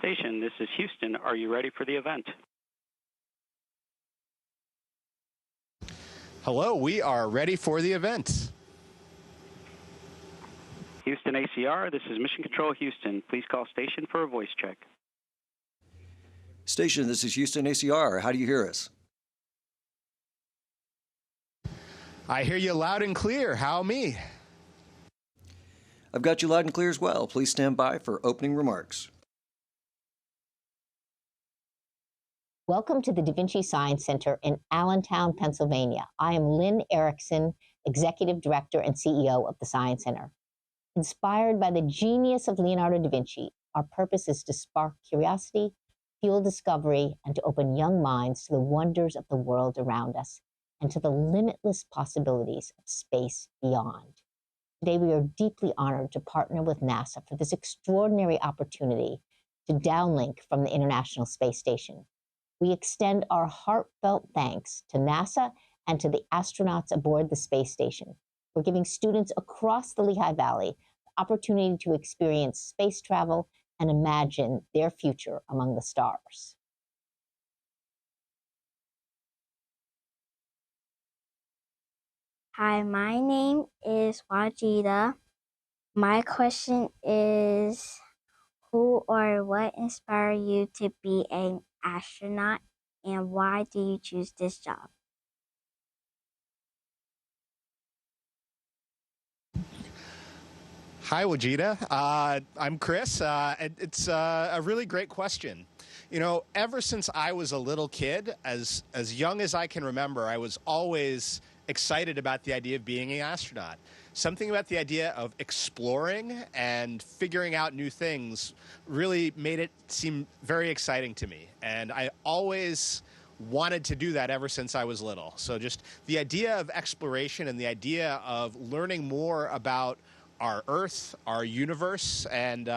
station. This is Houston. Are you ready for the event? Hello, we are ready for the event. Houston ACR, this is Mission Control Houston. Please call station for a voice check. Station, this is Houston ACR. How do you hear us? I hear you loud and clear. How me? I've got you loud and clear as well. Please stand by for opening remarks. Welcome to the Vinci Science Center in Allentown, Pennsylvania. I am Lynn Erickson, Executive Director and CEO of the Science Center. Inspired by the genius of Leonardo da Vinci, our purpose is to spark curiosity, fuel discovery, and to open young minds to the wonders of the world around us and to the limitless possibilities of space beyond. Today, we are deeply honored to partner with NASA for this extraordinary opportunity to downlink from the International Space Station. We extend our heartfelt thanks to NASA and to the astronauts aboard the space station for giving students across the Lehigh Valley the opportunity to experience space travel and imagine their future among the stars. Hi, my name is Wajida. My question is, who or what inspired you to be an astronaut, and why do you choose this job? Hi, Wajida. I'm Chris. It's a really great question. You know, ever since I was a little kid, as young as I can remember, I was always excited about the idea of being an astronaut. Something about the idea of exploring and figuring out new things really made it seem very exciting to me. And I always wanted to do that ever since I was little. So just the idea of exploration and the idea of learning more about our Earth, our universe, and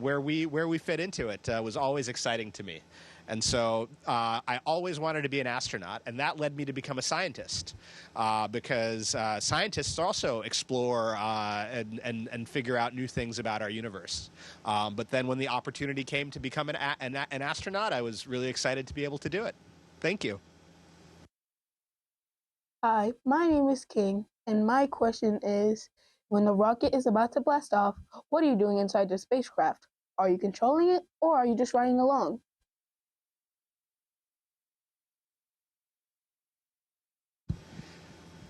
where we fit into it was always exciting to me. And so I always wanted to be an astronaut, and that led me to become a scientist because scientists also explore and figure out new things about our universe. But then when the opportunity came to become an astronaut, I was really excited to be able to do it. Thank you. Hi, my name is King, and my question is, when the rocket is about to blast off, what are you doing inside the spacecraft? Are you controlling it, or are you just riding along?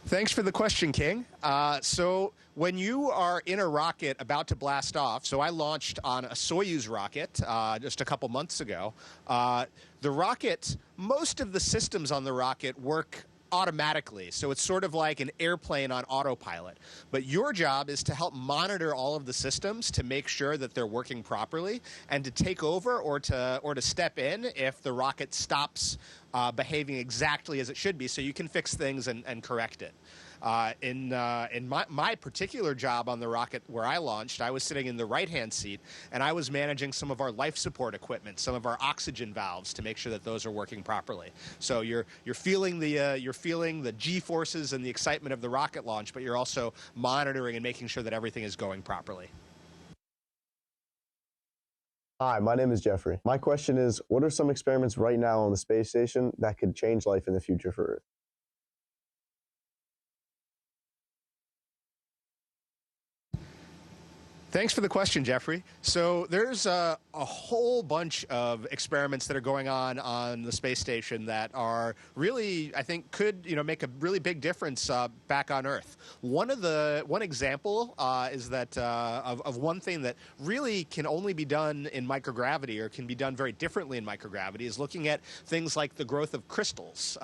Thanks for the question, King. So when you are in a rocket about to blast off, so I launched on a Soyuz rocket just a couple months ago. The rocket, most of the systems on the rocket work automatically. So it's sort of like an airplane on autopilot. But your job is to help monitor all of the systems to make sure that they're working properly and to take over or to step in if the rocket stops behaving exactly as it should be, so you can fix things and correct it. In my particular job on the rocket where I launched, I was sitting in the right-hand seat, and I was managing some of our life support equipment, some of our oxygen valves, to make sure that those are working properly. So you're feeling the G-forces and the excitement of the rocket launch, but you're also monitoring and making sure that everything is going properly. Hi, my name is Jeffrey. My question is, what are some experiments right now on the space station that could change life in the future for Earth? Thanks for the question, Jeffrey. So there's a whole bunch of experiments that are going on the space station that are really, I think, could make a really big difference back on Earth. One example is that of one thing that really can only be done in microgravity, or can be done very differently in microgravity, is looking at things like the growth of crystals.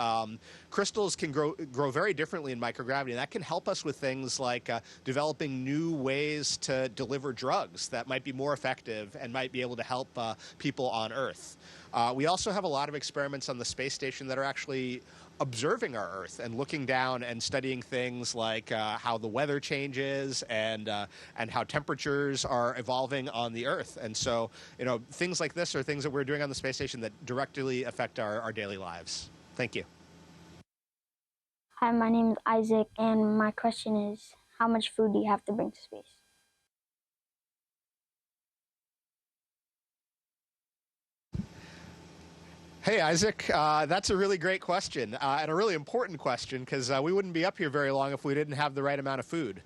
Crystals can grow very differently in microgravity, and that can help us with things like developing new ways to deliver drugs that might be more effective and might be able to help people on Earth. We also have a lot of experiments on the space station that are actually observing our Earth and looking down and studying things like how the weather changes and how temperatures are evolving on the Earth. And so, things like this are things that we're doing on the space station that directly affect our daily lives. Thank you. Hi, my name is Isaac, and my question is, how much food do you have to bring to space? Hey, Isaac. That's a really great question and a really important question because we wouldn't be up here very long if we didn't have the right amount of food.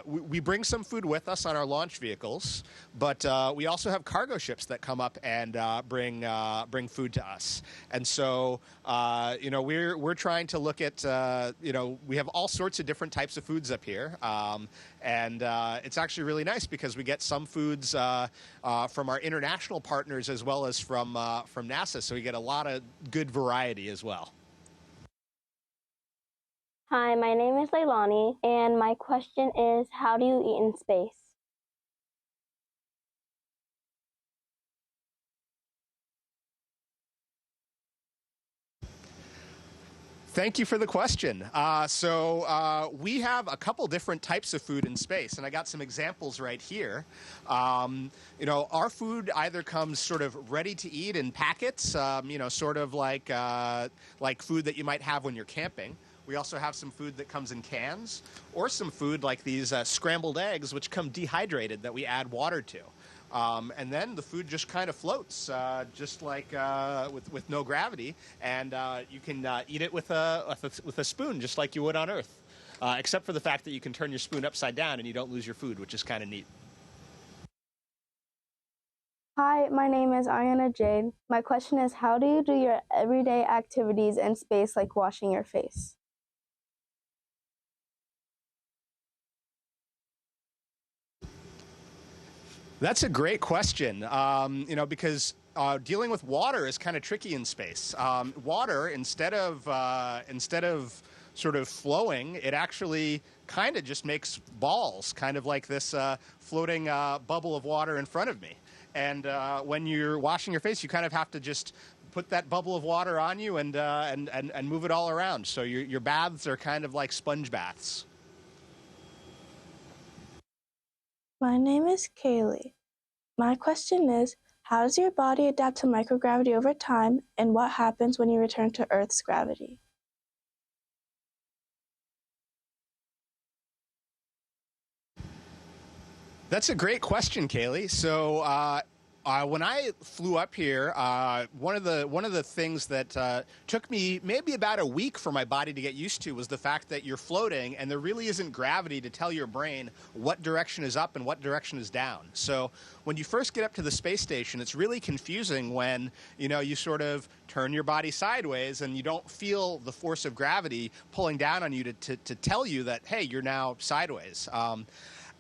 We bring some food with us on our launch vehicles, but we also have cargo ships that come up and bring food to us. And so, we're trying to look at, we have all sorts of different types of foods up here. And it's actually really nice because we get some foods from our international partners as well as from NASA. So we get a lot of good variety as well. Hi, my name is Leilani, and my question is, how do you eat in space? Thank you for the question. We have a couple different types of food in space, and I got some examples right here. Our food either comes sort of ready to eat in packets, sort of like food that you might have when you're camping. We also have some food that comes in cans, or some food like these scrambled eggs, which come dehydrated that we add water to. And then the food just kind of floats, just like with no gravity, and you can eat it with a spoon, just like you would on Earth, except for the fact that you can turn your spoon upside down and you don't lose your food, which is kind of neat. Hi, my name is Ariana Jade. My question is, how do you do your everyday activities in space, like washing your face? That's a great question, because dealing with water is kind of tricky in space. Water, instead of sort of flowing, it actually kind of just makes balls, kind of like this floating bubble of water in front of me. And when you're washing your face, you kind of have to just put that bubble of water on you and move it all around. So your baths are kind of like sponge baths. My name is Kaylee. My question is, how does your body adapt to microgravity over time, and what happens when you return to Earth's gravity? That's a great question, Kaylee. So when I flew up here, one of the things that took me maybe about a week for my body to get used to was the fact that you're floating and there really isn't gravity to tell your brain what direction is up and what direction is down. So when you first get up to the space station, it's really confusing when you sort of turn your body sideways and you don't feel the force of gravity pulling down on you to tell you that, hey, you're now sideways.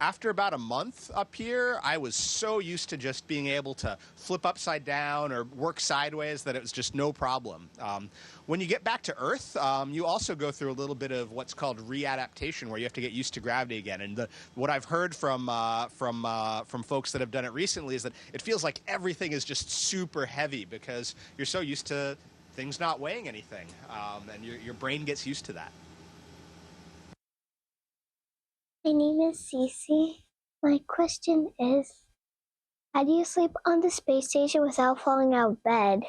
After about a month up here, I was so used to just being able to flip upside down or work sideways that it was just no problem. When you get back to Earth, you also go through a little bit of what's called readaptation, where you have to get used to gravity again. And what I've heard from folks that have done it recently is that it feels like everything is just super heavy because you're so used to things not weighing anything, and your brain gets used to that. My name is Cece. My question is, how do you sleep on the space station without falling out of bed?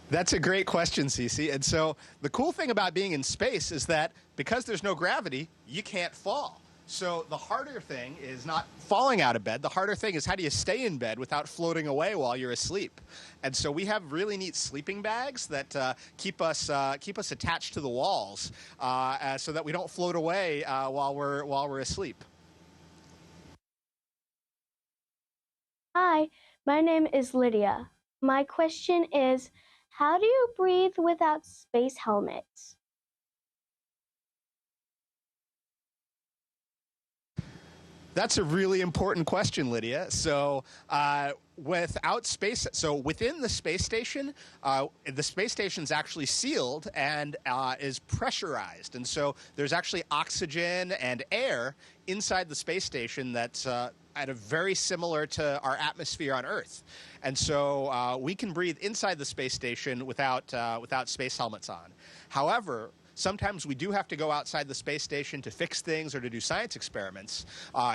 That's a great question, Cece. And so the cool thing about being in space is that because there's no gravity, you can't fall. So the harder thing is not falling out of bed. The harder thing is how do you stay in bed without floating away while you're asleep? And so we have really neat sleeping bags that keep us attached to the walls so that we don't float away while we're asleep. Hi, my name is Lydia. My question is, how do you breathe without space helmets? That's a really important question, Lydia. So within the space station's actually sealed and is pressurized. And so there's actually oxygen and air inside the space station that's at a very similar to our atmosphere on Earth. And so we can breathe inside the space station without space helmets on. However, sometimes we do have to go outside the space station to fix things or to do science experiments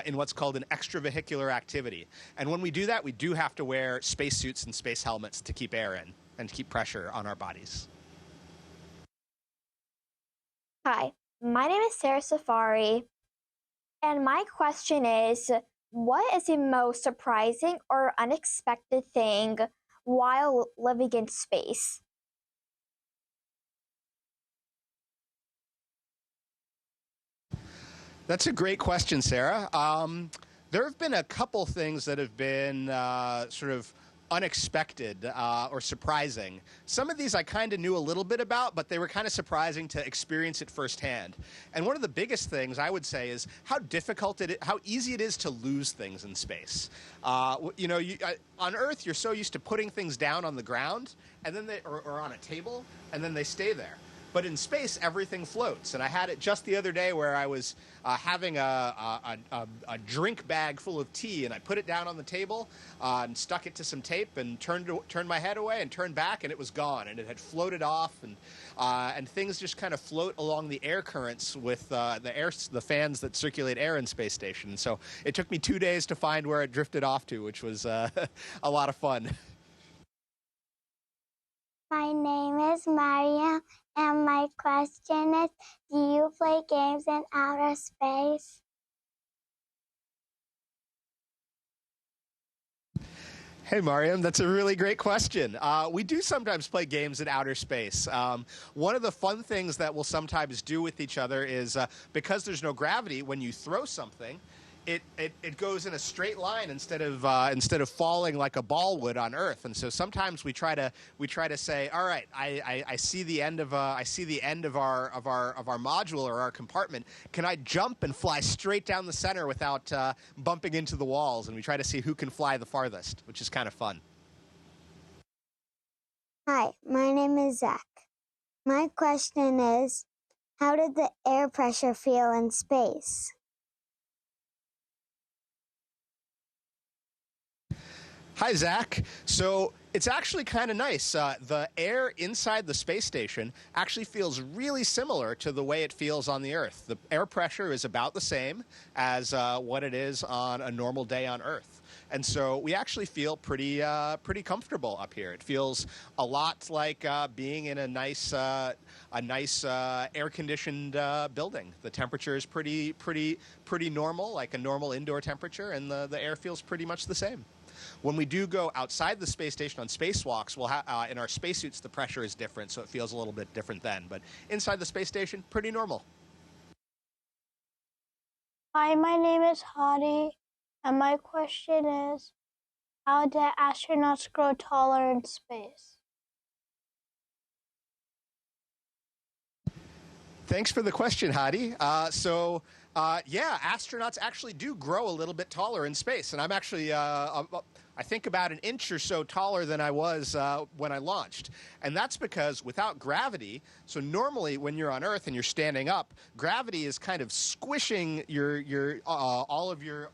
in what's called an extravehicular activity. And when we do that, we do have to wear spacesuits and space helmets to keep air in and to keep pressure on our bodies. Hi, my name is Sarah Safari, and my question is, What is the most surprising or unexpected thing while living in space? That's a great question, Sarah. There have been a couple things that have been sort of unexpected or surprising. Some of these I kind of knew a little bit about, but they were kind of surprising to experience it firsthand. And one of the biggest things I would say is how how easy it is to lose things in space. On Earth, you're so used to putting things down on the ground, and then or on a table, and then they stay there. But in space, everything floats. And I had it just the other day where I was having a drink bag full of tea, and I put it down on the table and stuck it to some tape and turned my head away and turned back, and it was gone. And it had floated off, and things just kind of float along the air currents with the fans that circulate air in space station. So it took me 2 days to find where it drifted off to, which was a lot of fun. My name is Maria, and my question is, do you play games in outer space? Hey, Mariam, that's a really great question. We do sometimes play games in outer space. One of the fun things that we'll sometimes do with each other is, because there's no gravity, when you throw something, it goes in a straight line instead of falling like a ball would on Earth. And so sometimes we try to say, all right, I see the end of our module or our compartment. Can I jump and fly straight down the center without bumping into the walls? And we try to see who can fly the farthest, which is kind of fun. Hi, my name is Zach. My question is, how did the air pressure feel in space? Hi, Zach. So it's actually kind of nice. The air inside the space station actually feels really similar to the way it feels on the Earth. The air pressure is about the same as what it is on a normal day on Earth. And so we actually feel pretty comfortable up here. It feels a lot like being in a nice air-conditioned building. The temperature is pretty normal, like a normal indoor temperature, and the air feels pretty much the same. When we do go outside the space station on spacewalks, in our spacesuits, the pressure is different, so it feels a little bit different then. But inside the space station, pretty normal. Hi, my name is Hadi, and my question is, how do astronauts grow taller in space? Thanks for the question, Hadi. Astronauts actually do grow a little bit taller in space, and I'm actually I think about an inch or so taller than I was when I launched. And that's because without gravity, so normally when you're on Earth and you're standing up, gravity is kind of squishing all of your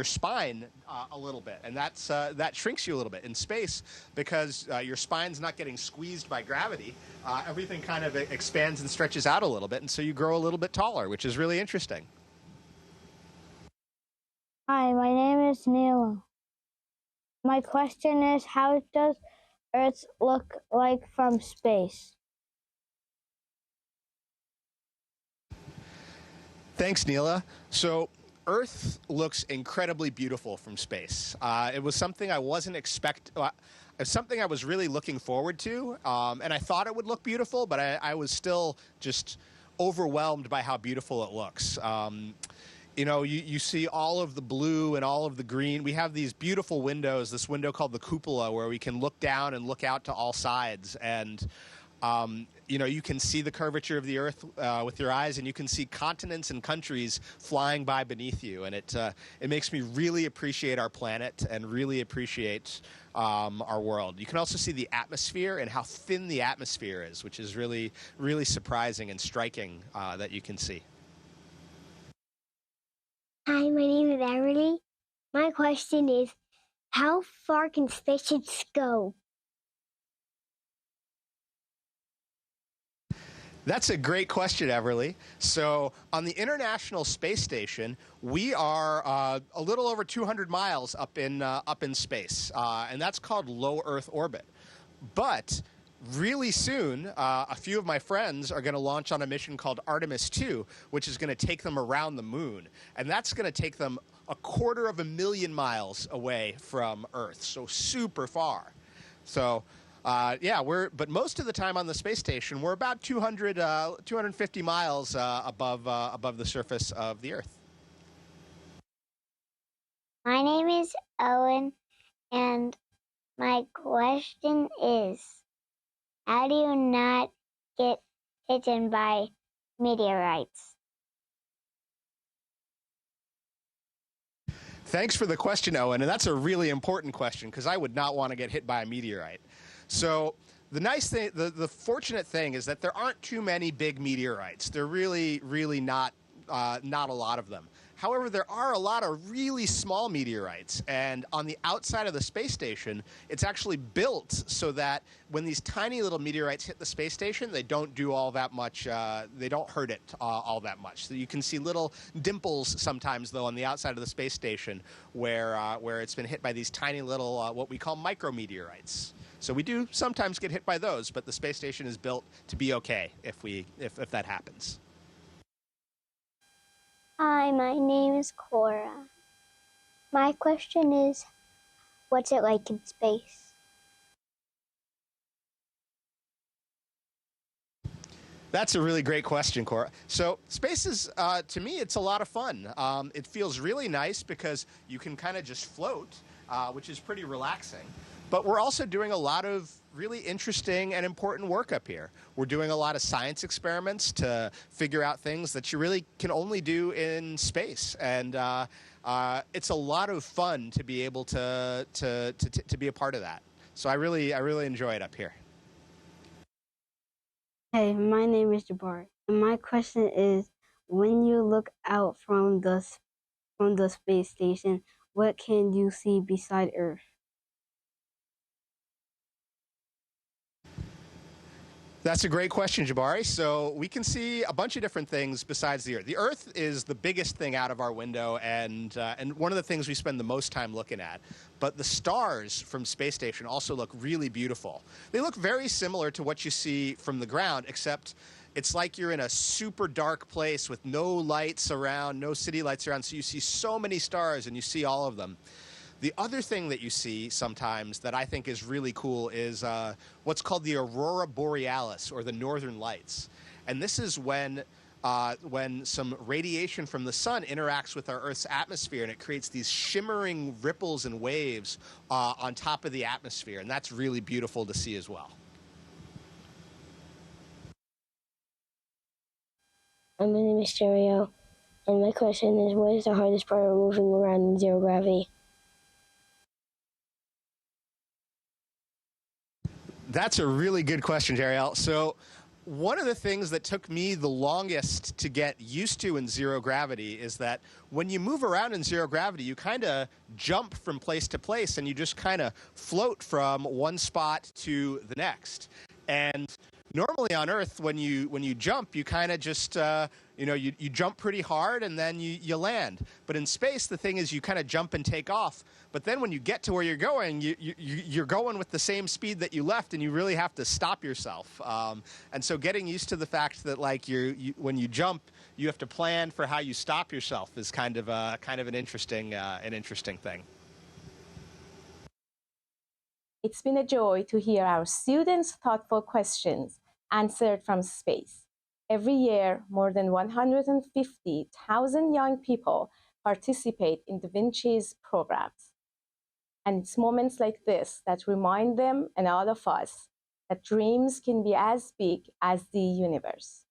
spine a little bit, and that shrinks you a little bit. In space, because your spine's not getting squeezed by gravity, everything kind of expands and stretches out a little bit, and so you grow a little bit taller, which is really interesting. Hi, my name is Neela. My question is, how does Earth look like from space? Thanks, Neela. So Earth looks incredibly beautiful from space. It was something I wasn't something I was really looking forward to, and I thought it would look beautiful, but I was still just overwhelmed by how beautiful it looks. You see all of the blue and all of the green. We have these beautiful windows, this window called the cupola, where we can look down and look out to all sides. And, you can see the curvature of the Earth with your eyes, and you can see continents and countries flying by beneath you. And it makes me really appreciate our planet and really appreciate our world. You can also see the atmosphere and how thin the atmosphere is, which is really, really surprising and striking that you can see. Hi, my name is Everly. My question is, how far can spaceships go? That's a great question, Everly. So on the International Space Station, we are a little over 200 miles up in space, and that's called low Earth orbit. But really soon, a few of my friends are going to launch on a mission called Artemis 2, which is going to take them around the moon. And that's going to take them 250,000 miles away from Earth, so super far. So, yeah, but most of the time on the space station, we're about 250 miles above the surface of the Earth. My name is Owen, and my question is, how do you not get hit by meteorites? Thanks for the question, Owen, and that's a really important question because I would not want to get hit by a meteorite. So the nice thing, the fortunate thing is that there aren't too many big meteorites. There really not a lot of them. However, there are a lot of really small meteorites, and on the outside of the space station, it's actually built so that when these tiny little meteorites hit the space station, they don't do all that much, they don't hurt it all that much. So you can see little dimples sometimes, though, on the outside of the space station where it's been hit by these tiny little, what we call micrometeorites. So we do sometimes get hit by those, but the space station is built to be okay if that happens. Hi, my name is Cora. My question is, what's it like in space? That's a really great question, Cora. So space is, to me, it's a lot of fun. It feels really nice because you can kind of just float, which is pretty relaxing. But we're also doing a lot of really interesting and important work up here. We're doing a lot of science experiments to figure out things that you really can only do in space. And it's a lot of fun to be able to be a part of that. So I really enjoy it up here. Hey, my name is Jabari, and my question is, when you look out from the space station, what can you see beside Earth? That's a great question, Jabari. So we can see a bunch of different things besides the Earth. The Earth is the biggest thing out of our window, and one of the things we spend the most time looking at. But the stars from space station also look really beautiful. They look very similar to what you see from the ground, except it's like you're in a super dark place with no lights around, no city lights around, so you see so many stars and you see all of them. The other thing that you see sometimes that I think is really cool is what's called the aurora borealis, or the northern lights. And this is when some radiation from the sun interacts with our Earth's atmosphere, and it creates these shimmering ripples and waves on top of the atmosphere. And that's really beautiful to see as well. My name is Stereo, and my question is, what is the hardest part of moving around in zero gravity? That's a really good question, Jeriel. So one of the things that took me the longest to get used to in zero gravity is that when you move around in zero gravity, you kind of jump from place to place, and you just kind of float from one spot to the next. And normally on Earth, when you jump, you kind of just you jump pretty hard and then you land. But in space, the thing is you kind of jump and take off. But then when you get to where you're going, you're going with the same speed that you left, and you really have to stop yourself. And so getting used to the fact that when you jump, you have to plan for how you stop yourself is kind of an interesting thing. It's been a joy to hear our students' thoughtful questions answered from space. Every year, more than 150,000 young people participate in Da Vinci's programs. And it's moments like this that remind them and all of us that dreams can be as big as the universe.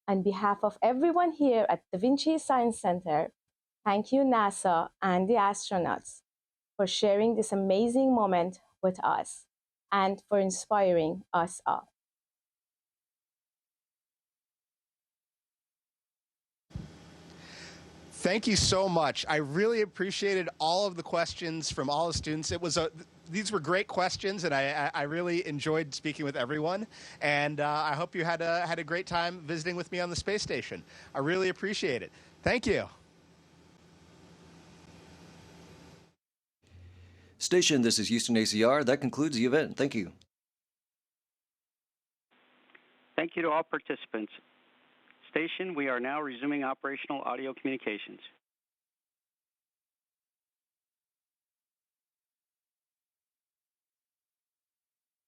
On behalf of everyone here at the Vinci Science Center, thank you, NASA and the astronauts, for sharing this amazing moment with us and for inspiring us all. Thank you so much. I really appreciated all of the questions from all the students. These were great questions, and I really enjoyed speaking with everyone. And I hope you had a great time visiting with me on the space station. I really appreciate it. Thank you. Station, this is Houston ACR. That concludes the event. Thank you. Thank you to all participants. Station, we are now resuming operational audio communications.